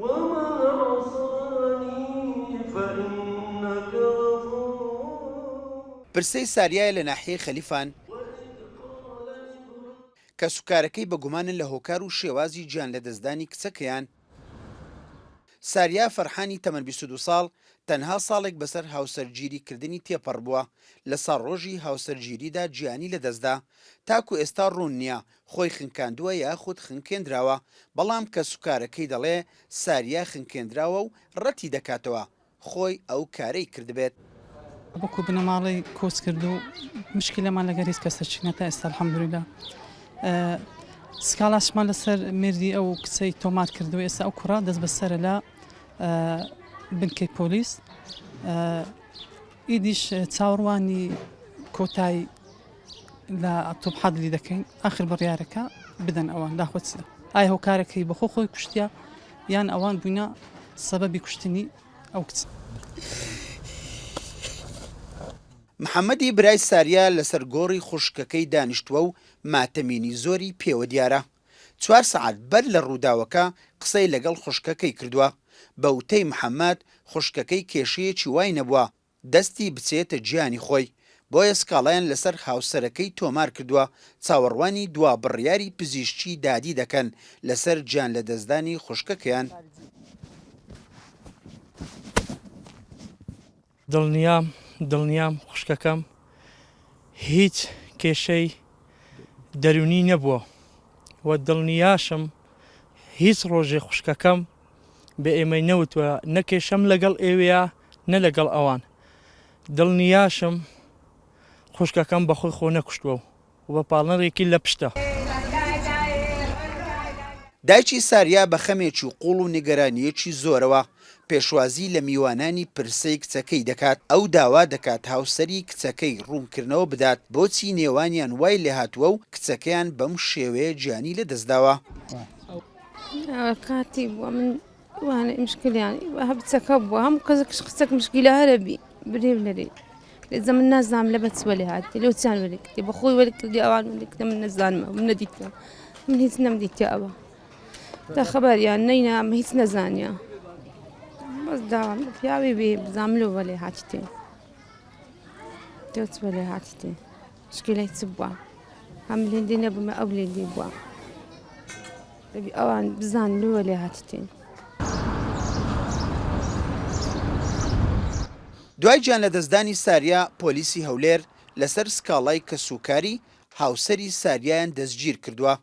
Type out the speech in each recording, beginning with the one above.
ومن عصاني فإنك غفور. پرسەی ساریایە لە ناحیەی خەلیفان کە سوکارەکەی بە گومانن لە هۆکار و شێوازی گیان لە دەستدانی کچەکەیان. ساریا فەرحانی تەمەن 22 ساڵ تەنها ساڵێک بەسەر هاوسەرگیریکردنی تێپەڕ بووە. لە ساڕۆژی هاوسەرگیریدا گیانی لەدەستدا، تاکو ئێستا ڕوون نییە خۆی خنکاندووە یاخود خنکێنراوە، بەڵام کە سوکارەکەی دەڵێ ساریا خنکێنراوە و ڕەتی دەکاتەوە خۆی ئەو کارەی کردبێت. بۆکو بنەماڵی کۆچ کرد و مشکلەمان لەگەر هیچ کەسەچینەتە ئێستا الحەمدولیلا. سکاڵاشمان لەسەر مردی ئەو کچەی تۆمار کردو ئێستا ئەو کوڕا دەست بەسەرە لە بنکەی پۆلیس. ئیدیش چاوەڕوانی کۆتایی لە تۆپحادلی دەکەین ئاخر بڕیارەکە بدەن ئەوان داخۆچە ئایا هۆکارەکەی بەخۆ خۆی کوشتیا یان ئەوان بووینە سەبەبی کوشتنی ئەو کچ. محەممەدی برای ساریا لەسەر گۆڕی خوشکەکەی دانیشتووە و ماتەمینی زۆری پێوە دیارە. 4 سەعات بەر لە ڕووداوەکە قسەی لەگەڵ خوشکەکەی کردووە. بە وتەی محەممەد خوشکەکەی کێشەیەکی وای نەبووە دەستی بچێتە گیانی خۆی، بۆیە سکاڵیان لەسەر هاوسەرەکەی تۆمار کردووە. چاوەڕوانی دوا بڕیاری پزیشکی دادی دەکەن لەسەر گیان لە دەستدانی خوشکەکەیان. دڵنیام خوشکەکەم هیچ کێشەی دەرونی نەبووە و دڵنیاشم هیچ ڕۆژێ خوشکەکەم بە ئێمەی نەوتوە نەکێشەم لەگەڵ ئێوەیە نە لەگەڵ ئەوان. دڵنیاشم خوشکەکەم بەخۆی خۆ نەکوشتووە و بە پاڵنەرێکی لە پشتە. دایکی ساریا بە خەمێکی قوڵ و نیگەرانیەکی زۆرەوە پێشوازی لە میوانانی پرسەی کچەکەی دەکات. ئەو داوا دەکات هاوسەری کچەکەی ڕوونکردنەوە بدات بۆچی نێوانیان وای لێ هاتووە و کچەکەیان بەم شێوەیە گیانی لەدەستداوە. کاتی بووە من وانە مشکلیانی هەبچەکە بووە هەموو کەسێکش قسەک مشکلە هەرەبی برێ لەرێ لێزە من نازانم لە بەچ وەلێ هاتی لەو چیان وەلێ کردی بەخۆی وەلێ کردی ئەوان وەلێ کردە من نەزانمە من نەدیتم من هیچ نەمدیتە ئەوە تا خەبەریان نەینە ئەمە هیچ نەزانیە بەس داوام پیاوی بێ بزانم لەو وەلێ هاتیتێ لەو چ وەلێ هاتیتێ مشکلەی چ بووە هەم لێندێ نەبوومە ئەو لێندێ بووە دەبی ئەوان بزان لەو وەلێ هاتیتێن. دوای گیان لە دەستدانی ساریا پۆلیسی هەولێر لەسەر سکاڵای کەسوکاری هاوسەری ساریایان دەستگیر کردووە.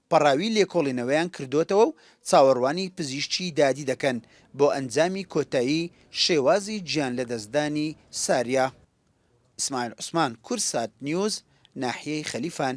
پەڕاوی لێکۆڵینەوەیان کردوتەوە و چاوەڕوانی پزیشکی دادی دەکەن بۆ ئەنجامی کۆتایی شێوازی گیان لە دەستدانی ساریا. ئیسماعیل عوسمان، کورسات نیوز، ناحیەی خەلیفان.